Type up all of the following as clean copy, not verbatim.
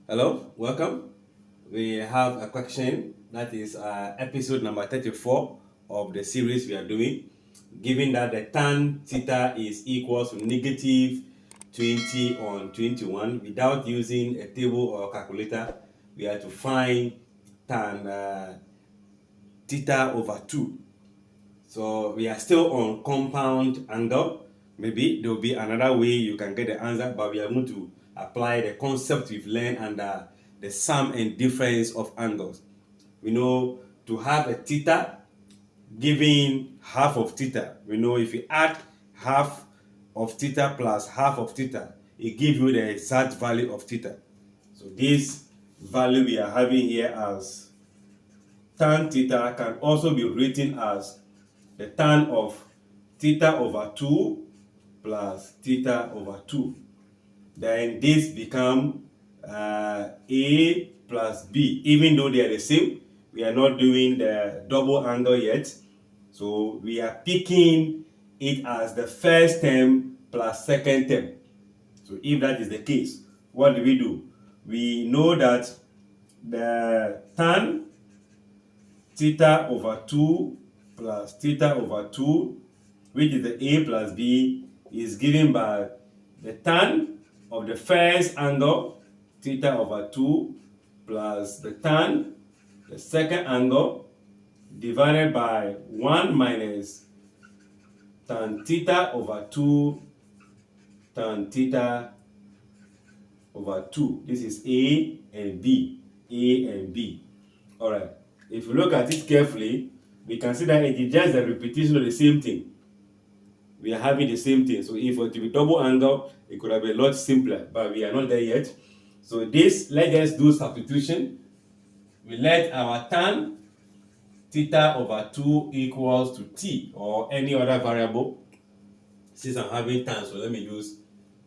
Hello, welcome. We have a question that is episode number 34 of the series we are doing. Given that the tan theta is equal to negative 20 on 21, without using a table or calculator, we have to find tan theta over 2. So we are still on compound angle. Maybe there will be another way you can get the answer, but we are going to apply the concept we've learned under the sum and difference of angles. We know to have a theta giving half of theta. We know if you add half of theta plus half of theta, it gives you the exact value of theta. So this value we are having here as tan theta can also be written as the tan of theta over 2 plus theta over 2. Then this become A plus B. Even though they are the same, we are not doing the double angle yet. So we are picking it as the first term plus second term. So if that is the case, what do? We know that the tan theta over 2 plus theta over 2, which is the A plus B, is given by the tan of the first angle, theta over 2, plus the tan, the second angle, divided by 1 minus tan theta over 2 tan theta over 2. This is A and B. A and B. Alright. If you look at it carefully, we can see that it is just a repetition of the same thing. We are having the same thing. So if it were to be double angle, it could have been a lot simpler, but we are not there yet. So this, let's just do substitution. We let our tan theta over 2 equals to t or any other variable. Since I'm having tan, so let me use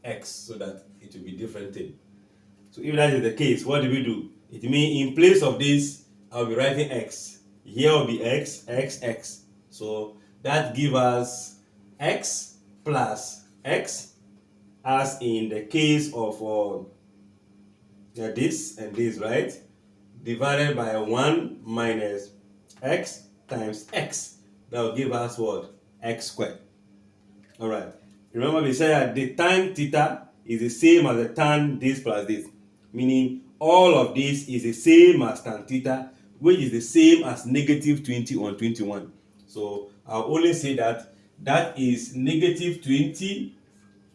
x so that it will be different thing. So if that is the case, what do? It means in place of this, I'll be writing x. Here will be x, x, x. So that gives us x plus x, as in the case of this and this, right? Divided by 1 minus x times x. That will give us what? X squared. Alright. Remember we said that the tan theta is the same as the tan this plus this. Meaning all of this is the same as tan theta, which is the same as negative 20 on 21. So I'll only say that that is negative 20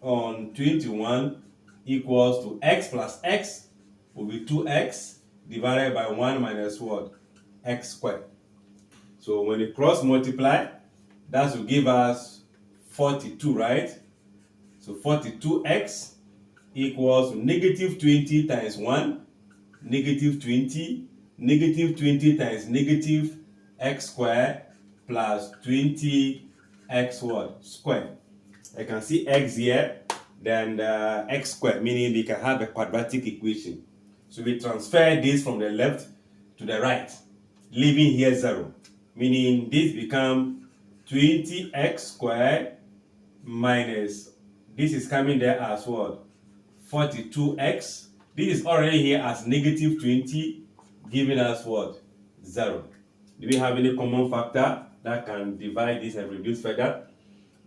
on 21 equals to x plus x will be 2x divided by 1 minus what? X squared. So when you cross multiply, that will give us 42, right? So 42x equals negative 20 times 1, negative 20, negative 20 times negative x squared plus 20x what? Squared. I can see x here, then the x squared, meaning we can have a quadratic equation. So we transfer this from the left to the right, leaving here 0, meaning this becomes 20x squared minus, this is coming there as what? 42x. This is already here as negative 20, giving us what? 0. Do we have any common factor that can divide this and reduce further?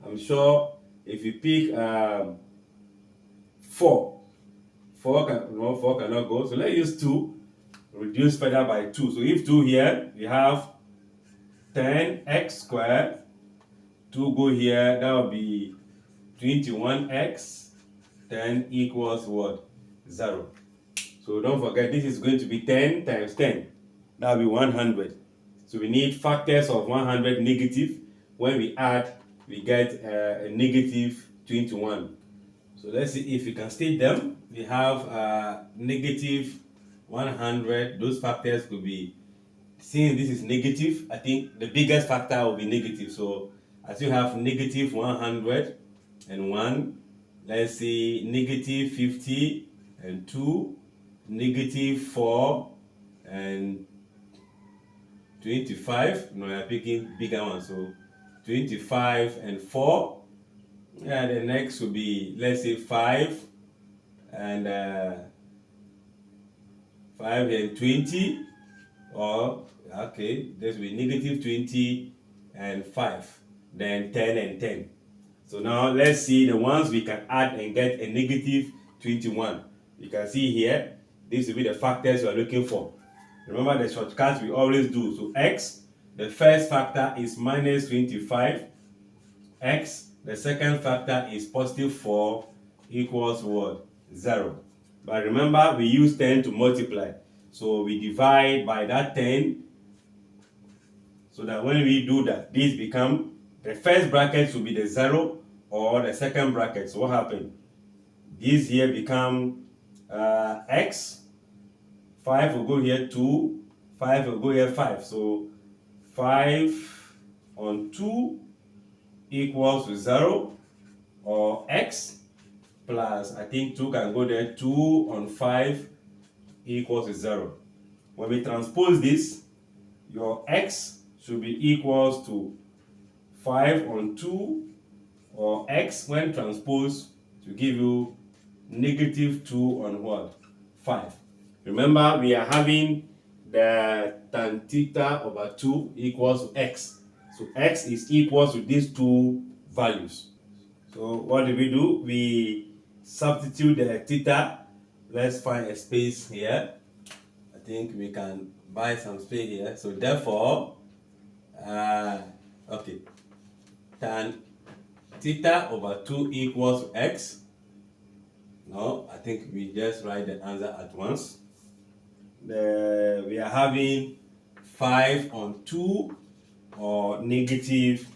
I'm sure if you pick 4, 4 cannot go. So let's use 2, reduce further by 2. So if 2 here, we have 10x squared. 2 go here, that will be 21x. 10 equals what? 0. So don't forget, this is going to be 10 times 10. That will be 100. So we need factors of 100 negative. When we add, we get a negative 21. So let's see if we can state them. We have negative 100. Those factors could be, since this is negative, I think the biggest factor will be negative. So as you have negative 101, let's say negative 50 and 2, negative 4 and 25. No, I'm picking bigger ones. So 25 and 4. Yeah, the next will be, let's say 5 and 5 and 20, or okay, this will be negative 20 and 5, then 10 and 10. So now let's see the ones we can add and get a negative 21. You can see here, this will be the factors we are looking for. Remember the shortcuts we always do. So x, the first factor is minus 25. X, the second factor is positive 4 equals what? 0. But remember, we use 10 to multiply. So we divide by that 10, so that when we do that, this become, the first bracket should be the 0 or the second bracket. So what happened? This here become x, 5 will go here 2, 5 will go here 5. So 5 on 2 equals to 0, or x plus, I think 2 can go there, 2 on 5 equals to 0. When we transpose this, your x should be equals to 5 on 2, or x when transposed to give you negative 2 on what? 5. Remember, we are having the tan theta over 2 equals to x. So x is equal to these two values. So what do? We substitute the theta. Let's find a space here. I think we can buy some space here. So therefore, okay, tan theta over 2 equals to x. No, I think we just write the answer at once. We are having 5 on 2, or negative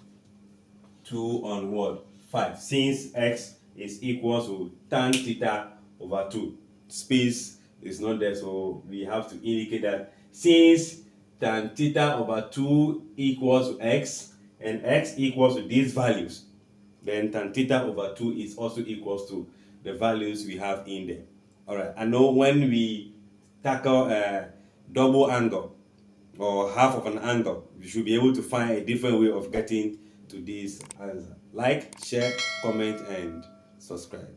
2 on what? 5. Since x is equal to tan theta over 2. Space is not there, so we have to indicate that since tan theta over 2 equals to x, and x equals to these values, then tan theta over 2 is also equals to the values we have in there. Alright, I know when we tackle a double angle or half of an angle, you should be able to find a different way of getting to this answer. Like, share, comment, and subscribe.